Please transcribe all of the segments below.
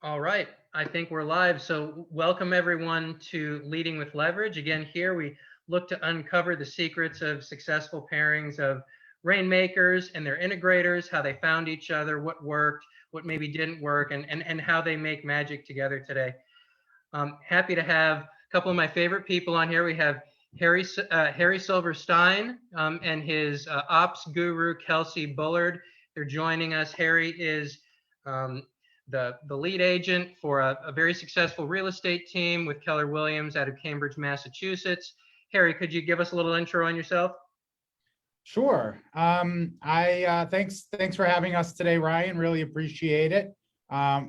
All right, I think we're live. So, welcome everyone to Leading with Leverage. Again, here we look to uncover the secrets of successful pairings of rainmakers and their integrators, how they found each other, what worked, what maybe didn't work, and how they make magic together today. Happy to have a couple of my favorite people on here. We have Harry Silverstein and his ops guru, Kelsey Bullard. They're joining us. Harry is um, the lead agent for a very successful real estate team with Keller Williams out of Cambridge, Massachusetts. Harry, could you give us a little intro on yourself? Sure. Thanks for having us today, Ryan. Really appreciate it.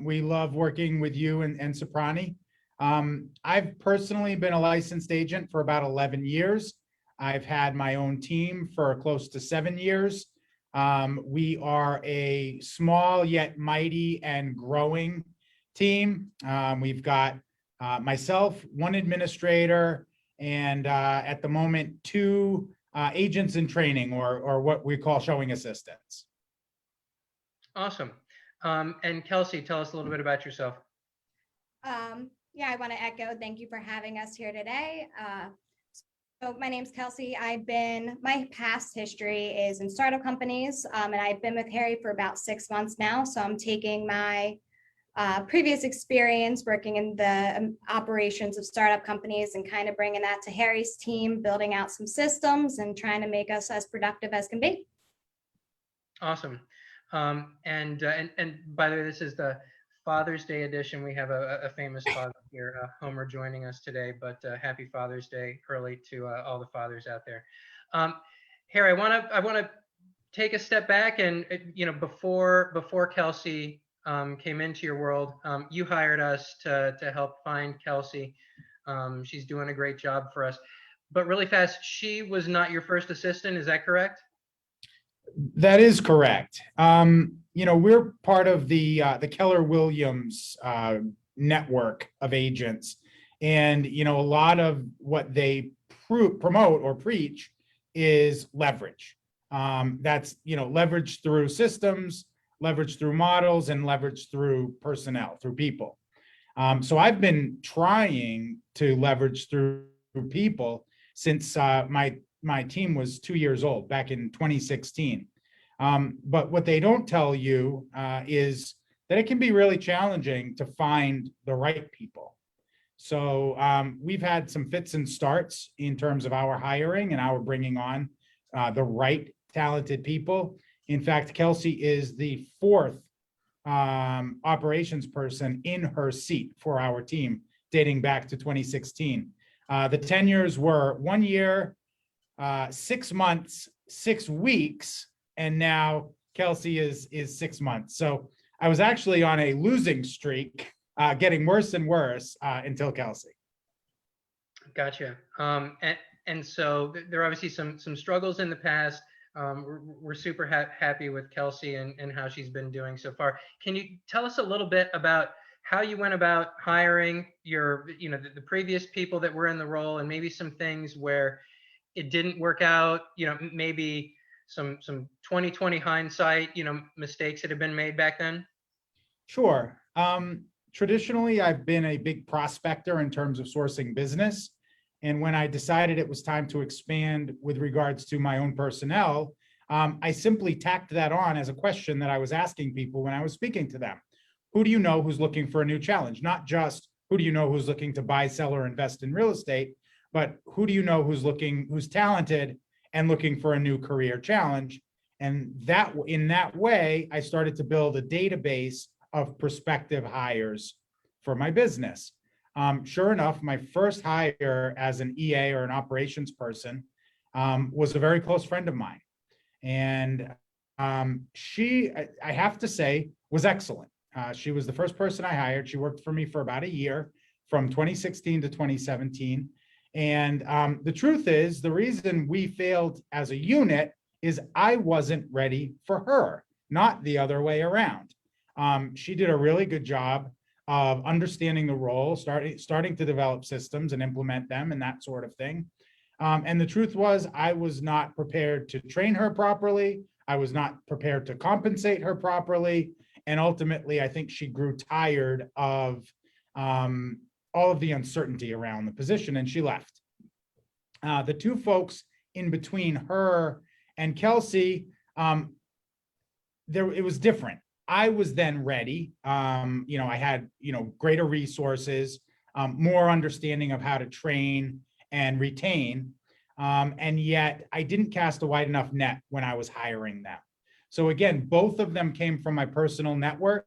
We love working with you and Soprani. I've personally been a licensed agent for about 11 years. I've had my own team for close to 7 years. We are a small yet mighty and growing team. We've got myself, one administrator, and at the moment, two agents in training, or what we call showing assistants. Awesome. And Kelsey, tell us a little bit about yourself. Yeah, I want to echo, thank you for having us here today. So my name's Kelsey. My past history is in startup companies, and I've been with Harry for about 6 months now. So I'm taking my previous experience working in the operations of startup companies and kind of bringing that to Harry's team, building out some systems and trying to make us as productive as can be. Awesome. And by the way, this is the Father's Day edition. We have a famous father here, Homer, joining us today. But happy Father's Day early to all the fathers out there. Harry, I want to take a step back and before Kelsey came into your world, you hired us to help find Kelsey. She's doing a great job for us. But really fast, she was not your first assistant. Is that correct? That is correct. We're part of the Keller Williams network of agents, and a lot of what they promote or preach is leverage. That's leverage through systems, leverage through models, and leverage through personnel, through people. So I've been trying to leverage through people since my team was 2 years old back in 2016. But what they don't tell you is that it can be really challenging to find the right people. So we've had some fits and starts in terms of our hiring and our bringing on the right talented people. In fact, Kelsey is the fourth operations person in her seat for our team, dating back to 2016. The tenures were 1 year, 6 months, 6 weeks, and now Kelsey is 6 months. So I was actually on a losing streak, getting worse and worse until Kelsey. Gotcha. And so there are obviously some struggles in the past. We're super happy with Kelsey and how she's been doing so far. Can you tell us a little bit about how you went about hiring the previous people that were in the role, and maybe some things where it didn't work out, maybe some 2020 hindsight, mistakes that have been made back then? Sure. Traditionally, I've been a big prospector in terms of sourcing business. And when I decided it was time to expand with regards to my own personnel, I simply tacked that on as a question that I was asking people when I was speaking to them. Who do you know who's looking for a new challenge? Not just who do you know who's looking to buy, sell, or invest in real estate, but who do you know who's talented and looking for a new career challenge? And in that way, I started to build a database of prospective hires for my business. Sure enough, my first hire as an EA or an operations person was a very close friend of mine. And she, I have to say, was excellent. She was the first person I hired. She worked for me for about a year, from 2016 to 2017. And the truth is, the reason we failed as a unit is I wasn't ready for her, not the other way around. She did a really good job of understanding the role, starting to develop systems and implement them and that sort of thing. And the truth was, I was not prepared to train her properly. I was not prepared to compensate her properly. And ultimately, I think she grew tired of all of the uncertainty around the position, and she left. The two folks in between her and Kelsey, it was different. I was then ready. I had, greater resources, more understanding of how to train and retain. And yet I didn't cast a wide enough net when I was hiring them. So again, both of them came from my personal network.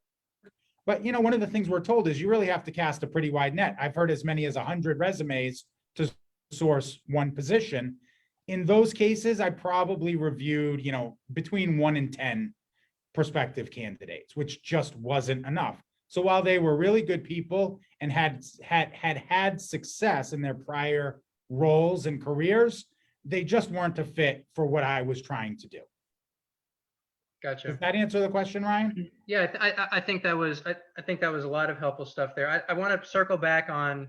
But, one of the things we're told is you really have to cast a pretty wide net. I've heard as many as 100 resumes to source one position. In those cases, I probably reviewed, between 1 and 10 prospective candidates, which just wasn't enough. So while they were really good people and had success in their prior roles and careers, they just weren't a fit for what I was trying to do. Gotcha. Does that answer the question, Ryan? Yeah, I think that was a lot of helpful stuff there. I want to circle back on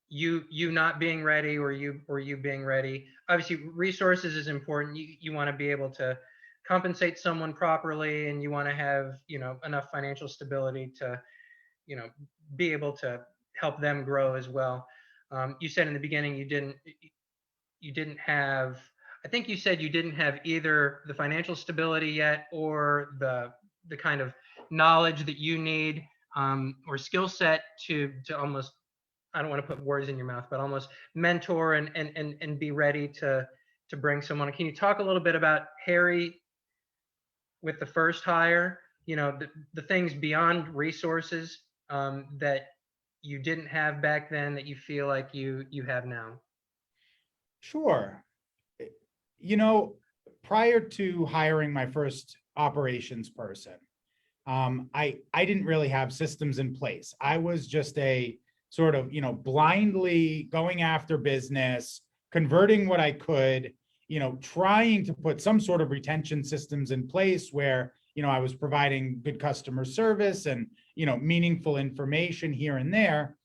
you not being ready or you being ready. Obviously, resources is important. You want to be able to compensate someone properly, and you want to have enough financial stability to be able to help them grow as well. You said in the beginning you didn't have, I think you said you didn't have either the financial stability yet or the kind of knowledge that you need or skill set to almost, I don't want to put words in your mouth, but almost mentor and be ready to bring someone. Can you talk a little bit about Harry with the first hire, the things beyond resources that you didn't have back then that you feel like you have now? Sure. Prior to hiring my first operations person, I didn't really have systems in place. I was just a sort of, blindly going after business, converting what I could, trying to put some sort of retention systems in place where, I was providing good customer service and, meaningful information here and there.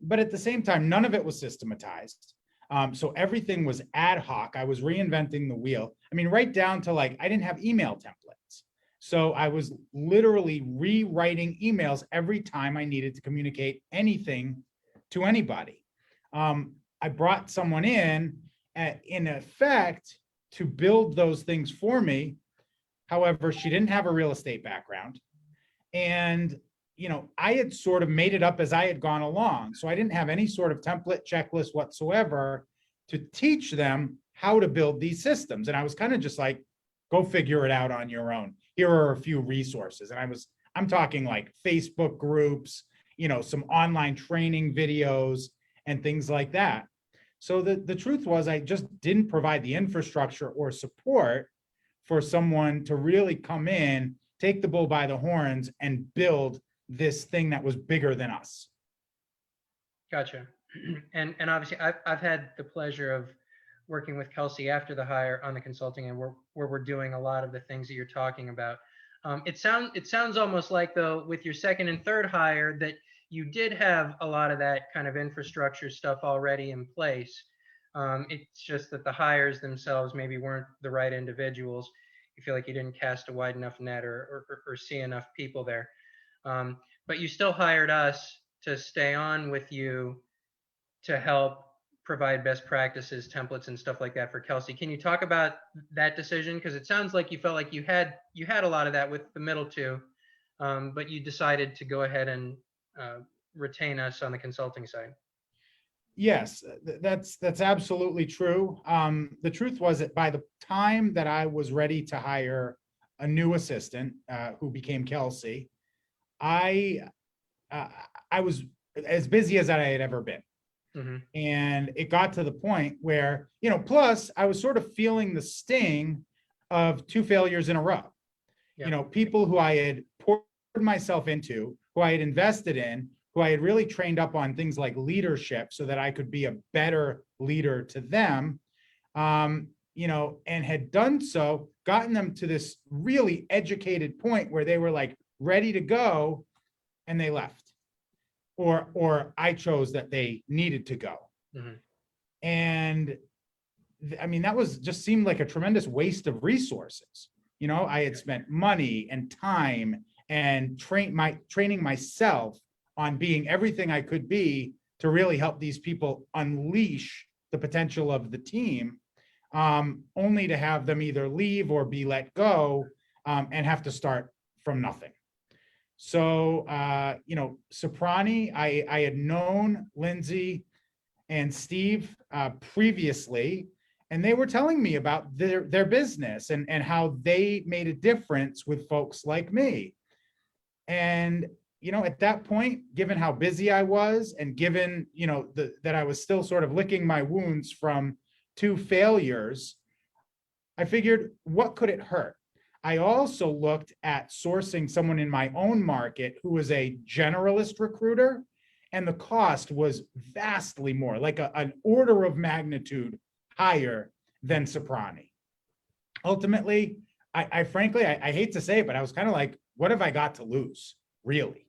But at the same time, none of it was systematized. So everything was ad hoc. I was reinventing the wheel. I mean, right down to I didn't have email templates. So I was literally rewriting emails every time I needed to communicate anything to anybody. I brought someone in effect to build those things for me. However, she didn't have a real estate background. And, I had sort of made it up as I had gone along. So I didn't have any sort of template checklist whatsoever to teach them how to build these systems. And I was kind of just like, go figure it out on your own. Here are a few resources. And I'm talking like Facebook groups, some online training videos and things like that. So the truth was I just didn't provide the infrastructure or support for someone to really come in, take the bull by the horns and build this thing that was bigger than us. Gotcha. And obviously I've had the pleasure of working with Kelsey after the hire on the consulting and where we're doing a lot of the things that you're talking about. It sounds almost like though with your second and third hire that you did have a lot of that kind of infrastructure stuff already in place. It's just that the hires themselves maybe weren't the right individuals. You feel like you didn't cast a wide enough net or see enough people there. But you still hired us to stay on with you to help provide best practices, templates, and stuff like that for Kelsey. Can you talk about that decision? Because it sounds like you felt like you had a lot of that with the middle two, but you decided to go ahead and retain us on the consulting side. Yes, that's absolutely true. The truth was that by the time that I was ready to hire a new assistant who became Kelsey, I was as busy as I had ever been. Mm-hmm. And it got to the point where, plus I was sort of feeling the sting of 2 failures in a row. Yep. People who I had poured myself into, who I had invested in, who I had really trained up on things like leadership so that I could be a better leader to them, and had done so, gotten them to this really educated point where they were like ready to go and they left. Or I chose that they needed to go. Mm-hmm. And I mean, that just seemed like a tremendous waste of resources. I had spent money and time and training myself on being everything I could be to really help these people unleash the potential of the team, only to have them either leave or be let go, and have to start from nothing. So, Soprani, I had known Lindsay and Steve previously, and they were telling me about their business and how they made a difference with folks like me. And, at that point, given how busy I was and given, that I was still sort of licking my wounds from 2 failures, I figured, what could it hurt? I also looked at sourcing someone in my own market who was a generalist recruiter, and the cost was vastly more, like an order of magnitude higher than Soprani. Ultimately, I frankly, I hate to say it, but I was kind of like, what have I got to lose, really?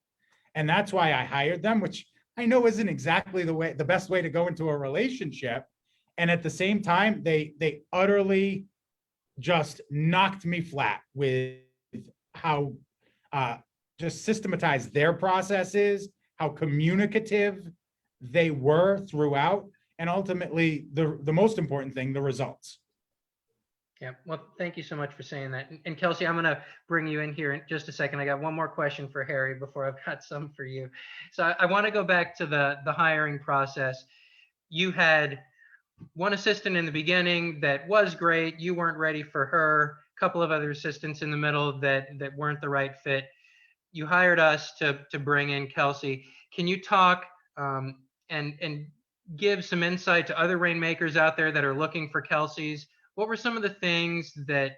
And that's why I hired them, which I know isn't exactly the best way to go into a relationship. And at the same time, they utterly just knocked me flat with how just systematized their process is, how communicative they were throughout, and ultimately the most important thing, the results. Yeah, well, thank you so much for saying that. And Kelsey, I'm going to bring you in here in just a second. I got one more question for Harry before I've got some for you. So I want to go back to the hiring process. You had one assistant in the beginning that was great. You weren't ready for her. A couple of other assistants in the middle that weren't the right fit. You hired us to bring in Kelsey. Can you talk and give some insight to other rainmakers out there that are looking for Kelseys? What were some of the things that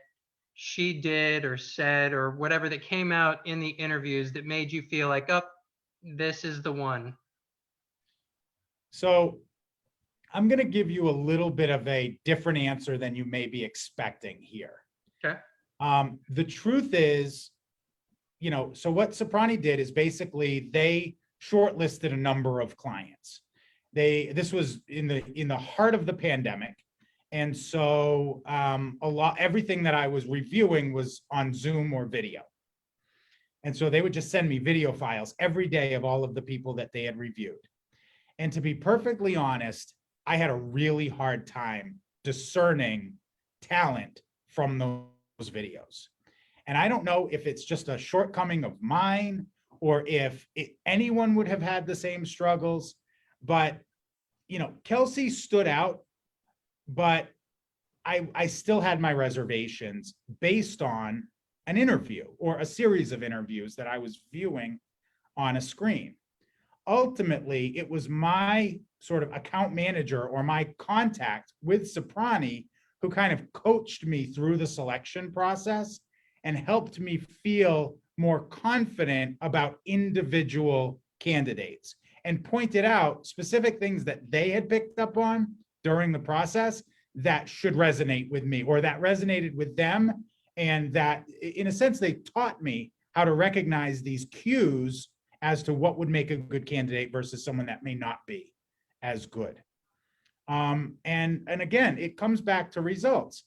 she did or said or whatever that came out in the interviews that made you feel like, oh, this is the one? So I'm going to give you a little bit of a different answer than you may be expecting here. Okay. The truth is, so what Soprani did is basically they shortlisted a number of clients. This was in the heart of the pandemic. And so everything that I was reviewing was on Zoom or video. And so they would just send me video files every day of all of the people that they had reviewed. And to be perfectly honest, I had a really hard time discerning talent from those videos. And I don't know if it's just a shortcoming of mine or if anyone would have had the same struggles, but Kelsey stood out, but I still had my reservations based on an interview or a series of interviews that I was viewing on a screen. Ultimately, it was my sort of account manager or my contact with Soprani who kind of coached me through the selection process and helped me feel more confident about individual candidates and pointed out specific things that they had picked up on during the process that should resonate with me or that resonated with them. And that in a sense, they taught me how to recognize these cues as to what would make a good candidate versus someone that may not be as good. And again, it comes back to results.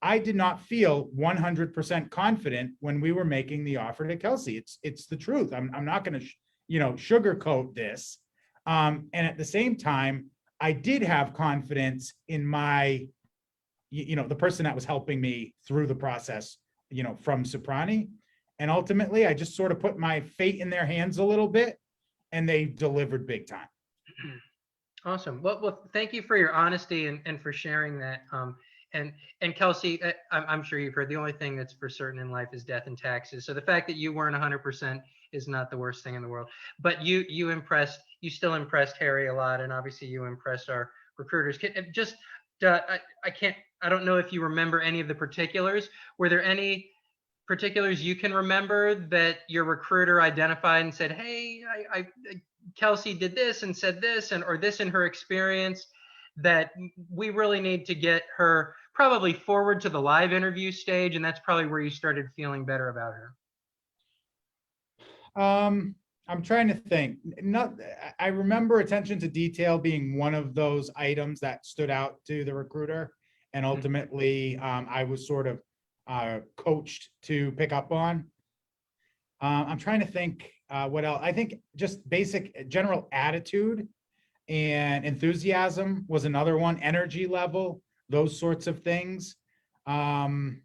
I did not feel 100% confident when we were making the offer to Kelsey. It's the truth. I'm not going to, sugarcoat this. And at the same time, I did have confidence in my, the person that was helping me through the process, from Soprani. And ultimately, I just sort of put my fate in their hands a little bit, and they delivered big time. Awesome. Well, thank you for your honesty and for sharing that. And Kelsey, I'm sure you've heard the only thing that's for certain in life is death and taxes. So the fact that you weren't 100% is not the worst thing in the world. But you still impressed Harry a lot, and obviously you impressed our recruiters. I don't know if you remember any of the particulars. Were there any particulars you can remember that your recruiter identified and said, hey, Kelsey did this and said this, or this in her experience that we really need to get her probably forward to the live interview stage, and that's probably where you started feeling better about her? I'm trying to think. I remember attention to detail being one of those items that stood out to the recruiter, and ultimately I was sort of coached to pick up on. I'm trying to think what else. I think just basic general attitude and enthusiasm was another one. Energy level, those sorts of things. Beyond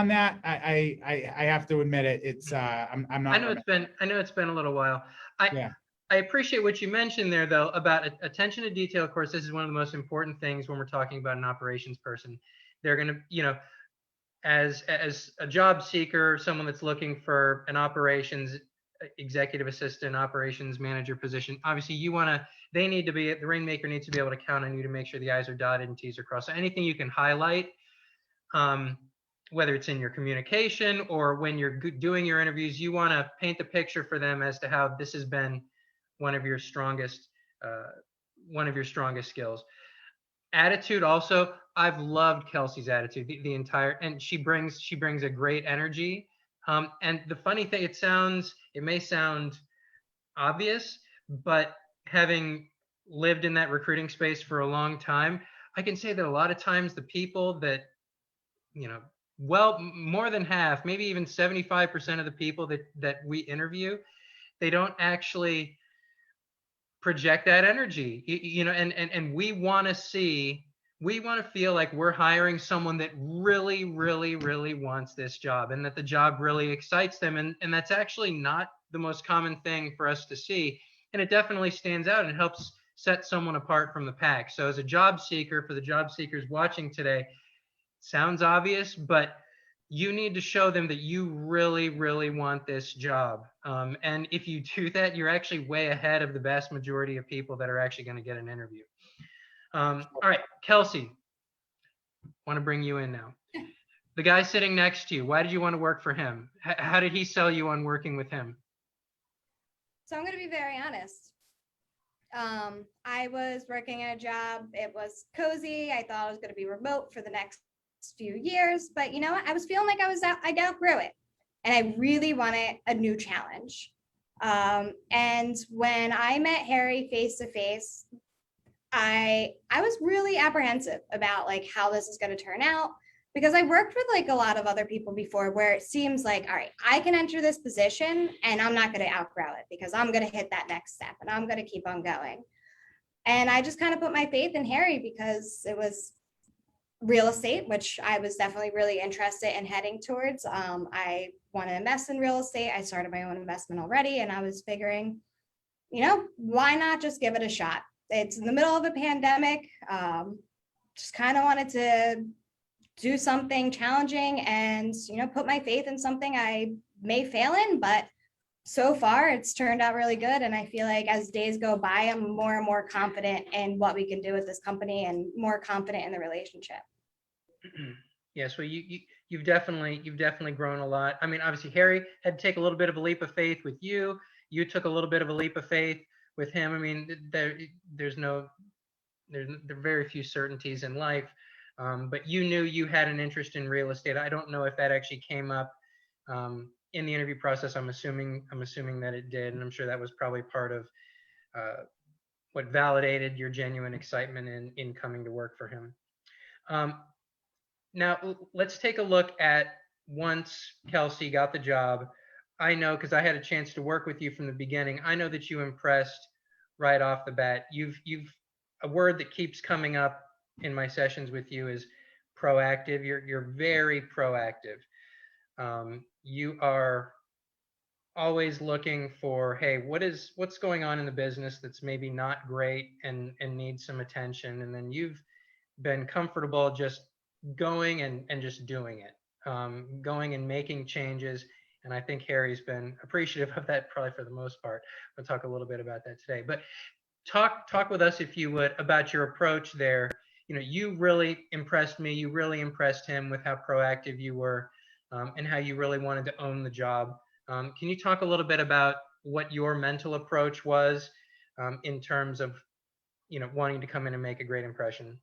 that, I have to admit it. It's I'm not. I know it's been a little while. I Yeah. I appreciate what you mentioned there, though, about attention to detail. Of course, this is one of the most important things when we're talking about an operations person. They're going to, as a job seeker, someone that's looking for an operations executive assistant, operations manager position. Obviously, the rainmaker needs to be able to count on you to make sure the I's are dotted and T's are crossed. So anything you can highlight, whether it's in your communication or when you're doing your interviews, you want to paint the picture for them as to how this has been one of your strongest skills. Attitude also, I've loved Kelsey's attitude, the entire, and she brings a great energy. And the funny thing, it may sound obvious, but having lived in that recruiting space for a long time, I can say that a lot of times the people that, well, more than half, maybe even 75% of the people that we interview, they don't actually project that energy, and we want to feel like we're hiring someone that really, really, really wants this job and that the job really excites them. And that's actually not the most common thing for us to see. And it definitely stands out and helps set someone apart from the pack. So as a job seeker, for the job seekers watching today, sounds obvious, but you need to show them that you really, really want this job. And if you do that, you're actually way ahead of the vast majority of people that are actually going to get an interview. All right, Kelsey, want to bring you in now. The guy sitting next to you, why did you want to work for him? How did he sell you on working with him? So I'm going to be very honest. I was working at a job. It was cozy. I thought I was going to be remote for the next few years, but you know what? I was feeling like I outgrew it, and I really wanted a new challenge. And when I met Harry face to face, I was really apprehensive about like how this is going to turn out, because I worked with like a lot of other people before where it seems like, all right, I can enter this position and I'm not going to outgrow it because I'm going to hit that next step and I'm going to keep on going. And I just kind of put my faith in Harry because it was real estate, which I was definitely really interested in heading towards. I want to invest in real estate. I started my own investment already, and I was figuring, why not just give it a shot? It's in the middle of a pandemic. Just kind of wanted to do something challenging and, put my faith in something I may fail in, but so far it's turned out really good. And I feel like as days go by, I'm more and more confident in what we can do with this company and more confident in the relationship. Yeah, so you've definitely grown a lot. I mean, obviously Harry had to take a little bit of a leap of faith with you. You took a little bit of a leap of faith with him. I mean, there are very few certainties in life, but you knew you had an interest in real estate. I don't know if that actually came up in the interview process. I'm assuming that it did, and I'm sure that was probably part of what validated your genuine excitement in coming to work for him. Now, let's take a look at once Kelsey got the job. I know, because I had a chance to work with you from the beginning, I know that you impressed right off the bat. You've a word that keeps coming up in my sessions with you is proactive. You're very proactive. You are always looking for, hey, what's going on in the business that's maybe not great and needs some attention, and then you've been comfortable just going and just doing it, going and making changes. And I think Harry's been appreciative of that probably for the most part. We'll talk a little bit about that today, but talk with us, if you would, about your approach there. You really impressed me. You really impressed him with how proactive you were, and how you really wanted to own the job. Can you talk a little bit about what your mental approach was in terms of, wanting to come in and make a great impression?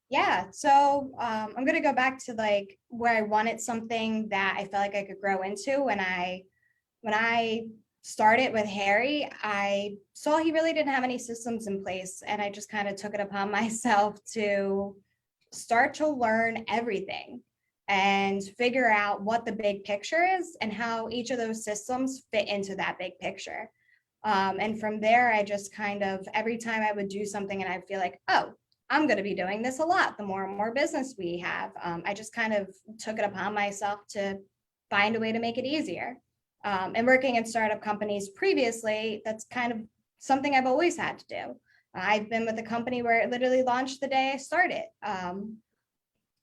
Yeah, so I'm gonna go back to like where I wanted something that I felt like I could grow into. When I started with Harry, I saw he really didn't have any systems in place, and I just kind of took it upon myself to start to learn everything. and figure out what the big picture is and how each of those systems fit into that big picture. And from there, I just kind of, every time I would do something and I feel like, oh, I'm going to be doing this a lot, the more and more business we have. I just kind of took it upon myself to find a way to make it easier. And working in startup companies previously, that's kind of something I've always had to do. I've been with a company where it literally launched the day I started.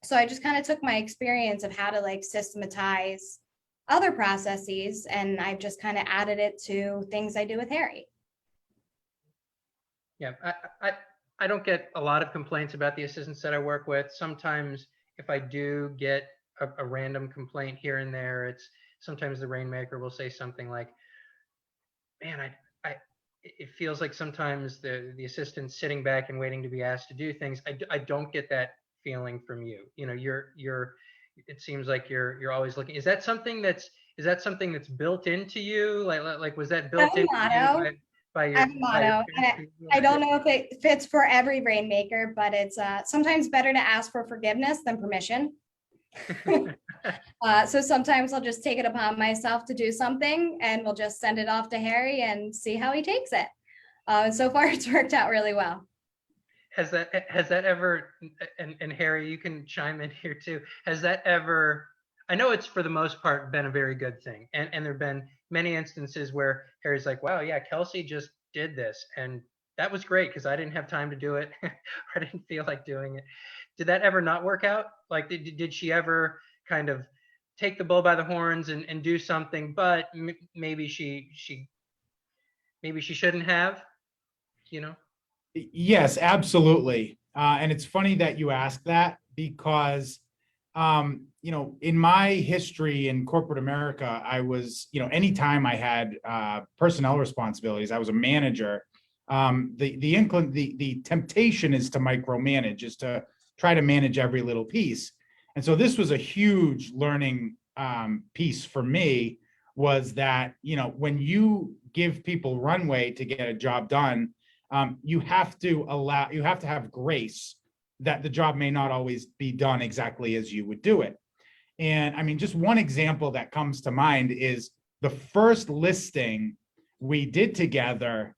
So I just kind of took my experience of how to like systematize other processes, and I've just kind of added it to things I do with Harry. Yeah, I don't get a lot of complaints about the assistants that I work with. Sometimes if I do get a random complaint here and there, it's sometimes the rainmaker will say something like, man, it feels like sometimes the assistant's sitting back and waiting to be asked to do things. I don't get that feeling from you. You know, it seems like you're always looking. Is that something that's built into you? Like was that built into you by I have a motto. I don't know if it fits for every rainmaker, but it's sometimes better to ask for forgiveness than permission. So sometimes I'll just take it upon myself to do something, and we'll just send it off to Harry and see how he takes it. So far, it's worked out really well. Has that ever, and Harry, you can chime in here too. Has that ever, I know it's for the most part been a very good thing. And there've been many instances where Harry's like, wow, yeah, Kelsey just did this. And that was great because I didn't have time to do it. I didn't feel like doing it. Did that ever not work out? Like, did she ever kind of take the bull by the horns and do something, but maybe she shouldn't have, you know? Yes, absolutely. And it's funny that you ask that because, you know, in my history in corporate America, I was, you know, anytime I had personnel responsibilities, I was a manager. The temptation is to micromanage, is to try to manage every little piece. And so this was a huge learning piece for me, was that, you know, when you give people runway to get a job done, you have to have grace that the job may not always be done exactly as you would do it. And I mean, just one example that comes to mind is the first listing we did together.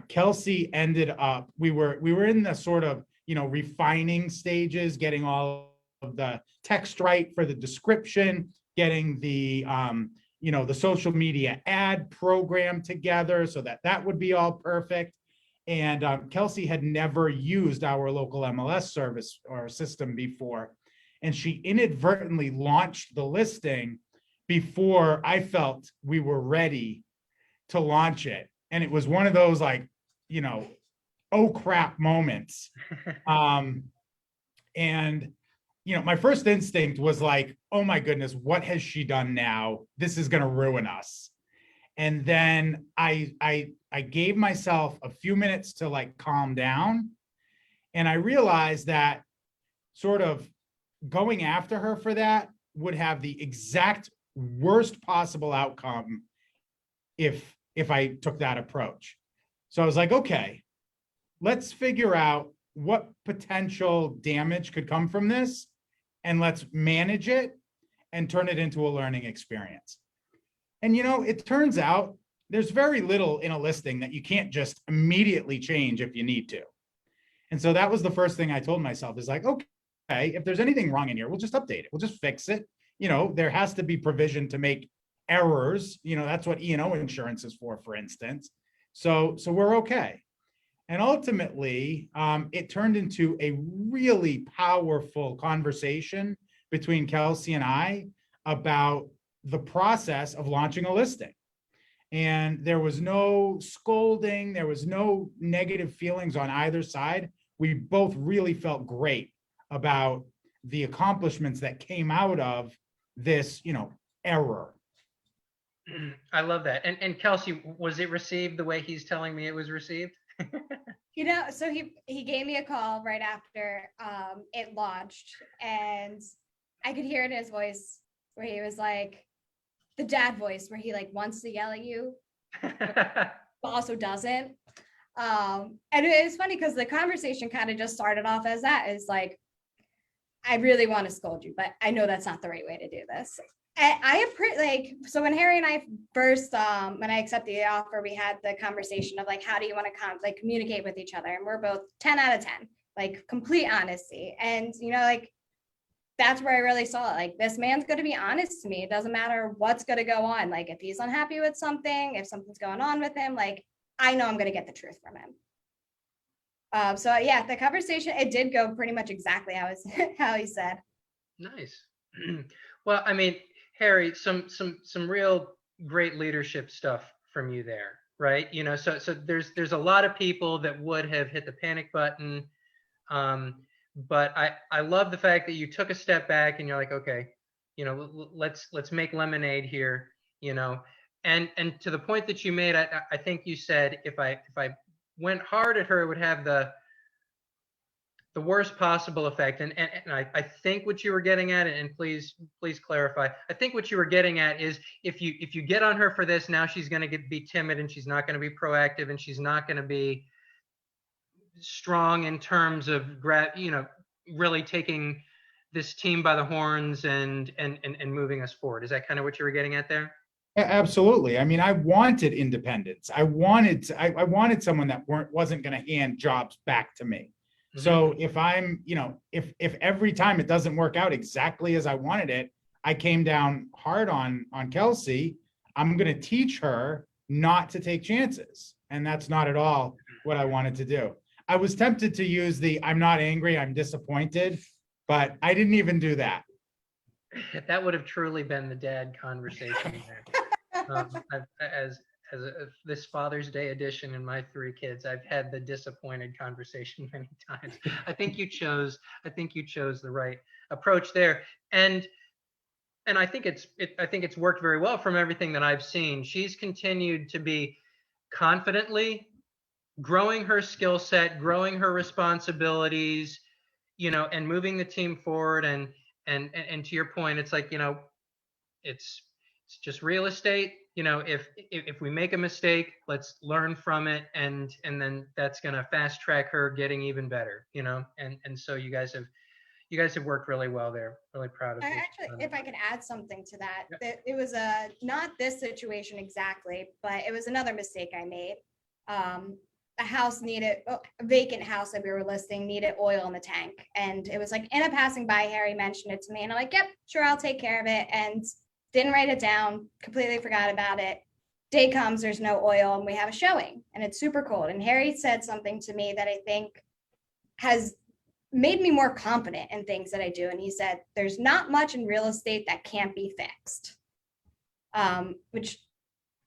Kelsey ended up, we were in the sort of, you know, refining stages, getting all of the text right for the description, getting the, you know, the social media ad program together so that would be all perfect. And Kelsey had never used our local MLS service or system before. And she inadvertently launched the listing before I felt we were ready to launch it. And it was one of those, like, you know, oh crap moments. And, you know, my first instinct was like, oh my goodness, what has she done now? This is going to ruin us. And then I gave myself a few minutes to like calm down. And I realized that sort of going after her for that would have the exact worst possible outcome if I took that approach. So I was like, okay, let's figure out what potential damage could come from this, and let's manage it and turn it into a learning experience. And, you know, it turns out there's very little in a listing that you can't just immediately change if you need to. And so that was the first thing I told myself, is like, okay, if there's anything wrong in here, we'll just update it. We'll just fix it. You know, there has to be provision to make errors. You know, that's what E&O insurance is for instance. So we're okay. And ultimately, it turned into a really powerful conversation between Kelsey and I about the process of launching a listing. And there was no scolding, there was no negative feelings on either side. We both really felt great about the accomplishments that came out of this, you know, error. I love that. And Kelsey, was it received the way he's telling me it was received? You know, so he gave me a call right after it launched, and I could hear in his voice where he was like, the dad voice, where he like wants to yell at you, but also doesn't. And it was funny because the conversation kind of just started off as that, is like, I really want to scold you, but I know that's not the right way to do this. So when Harry and I first, when I accepted the offer, we had the conversation of like, how do you want to communicate with each other? And we're both 10 out of 10, like complete honesty. And, like, that's where I really saw it. Like, this man's going to be honest to me. It doesn't matter what's going to go on. Like, if he's unhappy with something, if something's going on with him, like, I know I'm going to get the truth from him. So yeah, the conversation, it did go pretty much exactly how he said. Nice. Well, I mean, Harry, some real great leadership stuff from you there, right? So there's a lot of people that would have hit the panic button. But I love the fact that you took a step back and you're like, okay, let's make lemonade here, and to the point that you made, I think you said if I went hard at her, it would have the worst possible effect. And I think what you were getting at, and please clarify, I think what you were getting at is if you get on her for this, now she's going to be timid and she's not going to be proactive and she's not going to be strong in terms of really taking this team by the horns and moving us forward. Is that kind of what you were getting at there? Absolutely. I mean, I wanted independence. I wanted someone that wasn't going to hand jobs back to me. Mm-hmm. So if I'm, if every time it doesn't work out exactly as I wanted it, I came down hard on Kelsey, I'm going to teach her not to take chances. And that's not at all what I wanted to do. I was tempted to use I'm not angry, I'm disappointed, but I didn't even do that. That would have truly been the dad conversation there. As this Father's Day edition in my 3 kids, I've had the disappointed conversation many times. I think you chose the right approach there, and I think it's worked very well from everything that I've seen. She's continued to be confidently growing her skill set, growing her responsibilities, and moving the team forward. And to your point, it's like, it's just real estate. If we make a mistake, let's learn from it, and then that's going to fast track her getting even better. And so you guys have worked really well there. Really proud of you. Actually, if I could add something to that, it was not this situation exactly, but it was another mistake I made. A vacant house that we were listing needed oil in the tank, and it was like in a passing by, Harry mentioned it to me, and I'm like, yep, sure, I'll take care of it, and didn't write it down, completely forgot about it. Day comes, there's no oil, and we have a showing, and it's super cold. And Harry said something to me that I think has made me more confident in things that I do. And he said, there's not much in real estate that can't be fixed, which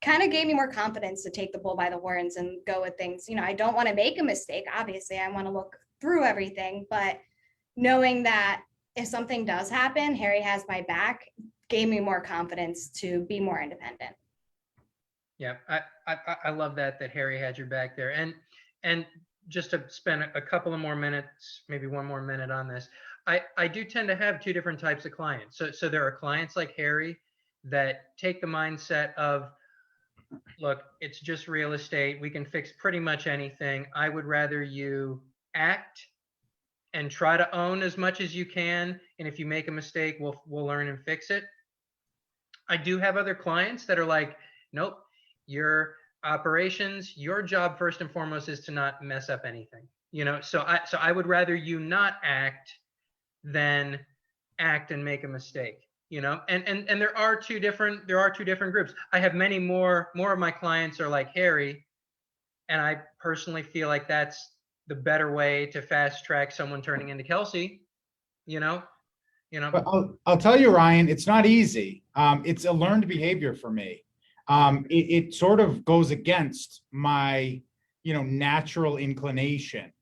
kind of gave me more confidence to take the bull by the horns and go with things. I don't want to make a mistake. Obviously, I want to look through everything, but knowing that if something does happen, Harry has my back gave me more confidence to be more independent. Yeah, I love that Harry had your back there. And just to spend a couple of more minutes, maybe 1 more minute on this, I do tend to have 2 different types of clients. So there are clients like Harry that take the mindset of, look, it's just real estate. We can fix pretty much anything. I would rather you act and try to own as much as you can. And if you make a mistake, we'll learn and fix it. I do have other clients that are like, nope, your operations, your job first and foremost is to not mess up anything. So I would rather you not act than act and make a mistake. And there are two different groups. I have many more of my clients are like Harry, and I personally feel like that's the better way to fast track someone turning into Kelsey. But I'll tell you, Ryan, it's not easy. It's a learned behavior for me. It sort of goes against my, natural inclination,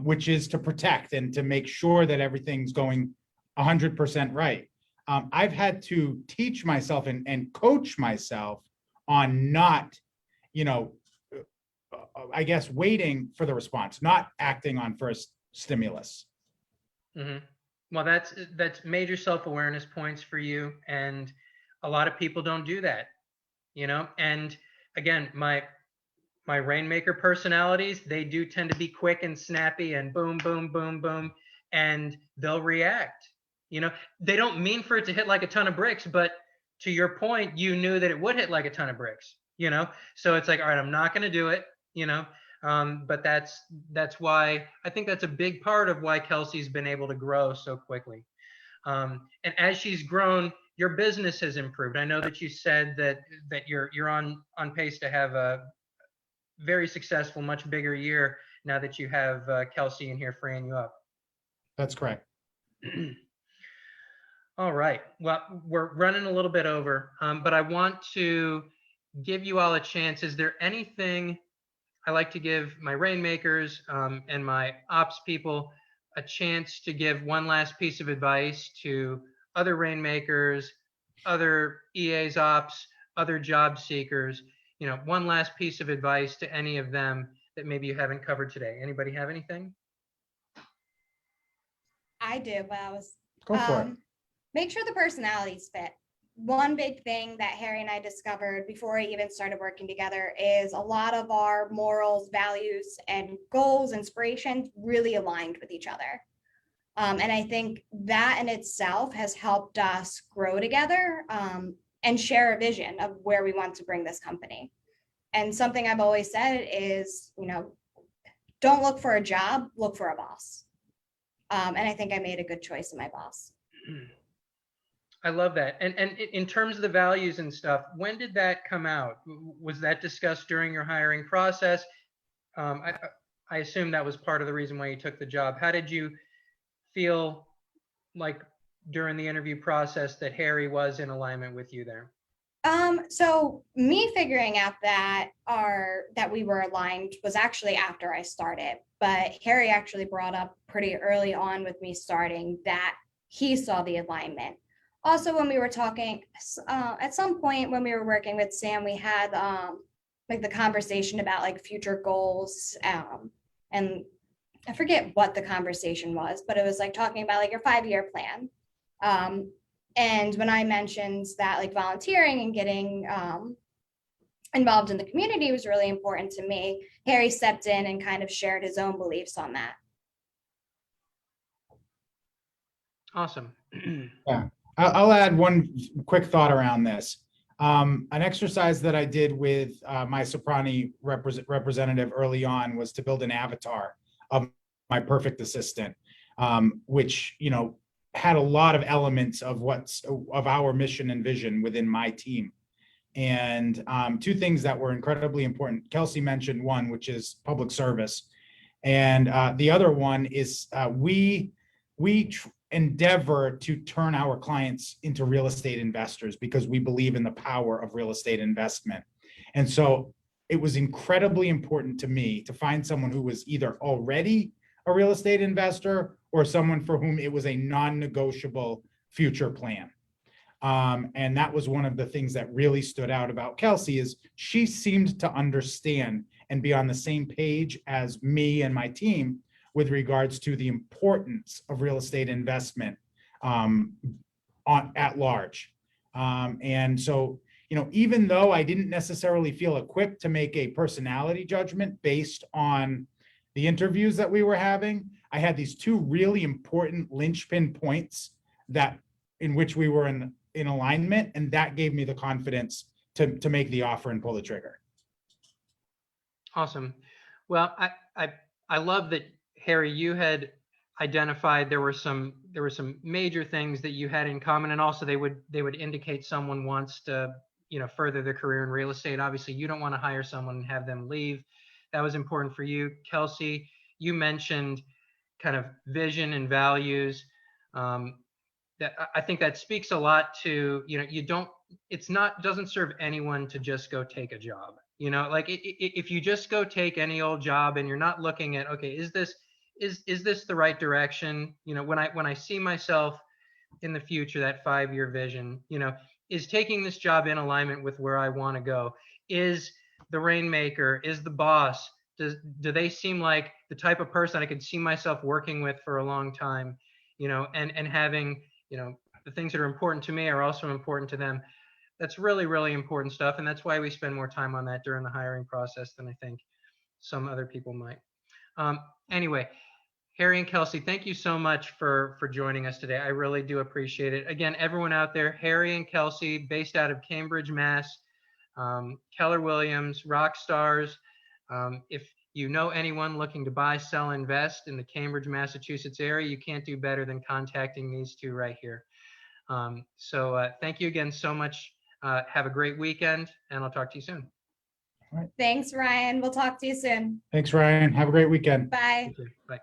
which is to protect and to make sure that everything's going 100% right. I've had to teach myself and coach myself on not, I guess, waiting for the response, not acting on first stimulus. Mm-hmm. Well, that's major self-awareness points for you. And a lot of people don't do that, and again, my rainmaker personalities, they do tend to be quick and snappy and boom, boom, boom, boom. and they'll react. They don't mean for it to hit like a ton of bricks, but to your point, you knew that it would hit like a ton of bricks, so it's like, all right, I'm not going to do it, but that's why I think that's a big part of why Kelsey's been able to grow so quickly. And as she's grown, your business has improved. I know that you said that you're on pace to have a very successful, much bigger year now that you have Kelsey in here freeing you up. That's correct. All right. Well, we're running a little bit over, but I want to give you all a chance. Is there anything I like to give my rainmakers and my ops people a chance to give one last piece of advice to other rainmakers, other EAs, ops, other job seekers? One last piece of advice to any of them that maybe you haven't covered today. Anybody have anything? I do, but Go for it. make sure the personalities fit. One big thing that Harry and I discovered before we even started working together is a lot of our morals, values, and goals, inspirations really aligned with each other. And I think that in itself has helped us grow together and share a vision of where we want to bring this company. And something I've always said is, don't look for a job, look for a boss. And I think I made a good choice in my boss. I love that. And in terms of the values and stuff, when did that come out? Was that discussed during your hiring process? I assume that was part of the reason why you took the job. How did you feel like during the interview process that Harry was in alignment with you there? So me figuring out that we were aligned was actually after I started, but Harry actually brought up pretty early on with me starting that he saw the alignment. Also, when we were talking, at some point when we were working with Sam, we had like the conversation about like future goals, and I forget what the conversation was, but it was like talking about like your 5-year plan. And when I mentioned that like volunteering and getting involved in the community was really important to me, Harry stepped in and kind of shared his own beliefs on that. Awesome. Yeah, I'll add one quick thought around this. An exercise that I did with my Soprani representative early on was to build an avatar of my perfect assistant, which had a lot of elements of our mission and vision within my team. And two things that were incredibly important. Kelsey mentioned one, which is public service, and the other one is we endeavor to turn our clients into real estate investors because we believe in the power of real estate investment. And so it was incredibly important to me to find someone who was either already a real estate investor or someone for whom it was a non-negotiable future plan. And that was one of the things that really stood out about Kelsey is she seemed to understand and be on the same page as me and my team with regards to the importance of real estate investment at large. And so, even though I didn't necessarily feel equipped to make a personality judgment based on the interviews that we were having, I had these two really important linchpin points in which we were in alignment, and that gave me the confidence to make the offer and pull the trigger. Awesome. Well, I love that, Harry, you had identified there were some major things that you had in common, and also they would indicate someone wants to further their career in real estate. Obviously, you don't want to hire someone and have them leave. That was important for you. Kelsey, you mentioned kind of vision and values. That I think that speaks a lot to doesn't serve anyone to just go take a job. Like if you just go take any old job and you're not looking at, okay, is this the right direction? When I see myself in the future, that 5-year vision, is taking this job in alignment with where I want to go? Is the rainmaker, is the boss, do they seem like the type of person I could see myself working with for a long time, and having, the things that are important to me are also important to them. That's really, really important stuff. And that's why we spend more time on that during the hiring process than I think some other people might. Anyway, Harry and Kelsey, thank you so much for joining us today. I really do appreciate it. Again, everyone out there, Harry and Kelsey, based out of Cambridge, Mass. Keller Williams, rock stars. If you know anyone looking to buy, sell, invest in the Cambridge, Massachusetts area, you can't do better than contacting these two right here. Thank you again so much. Have a great weekend, and I'll talk to you soon. Thanks, Ryan. We'll talk to you soon. Thanks, Ryan. Have a great weekend. Bye. Bye.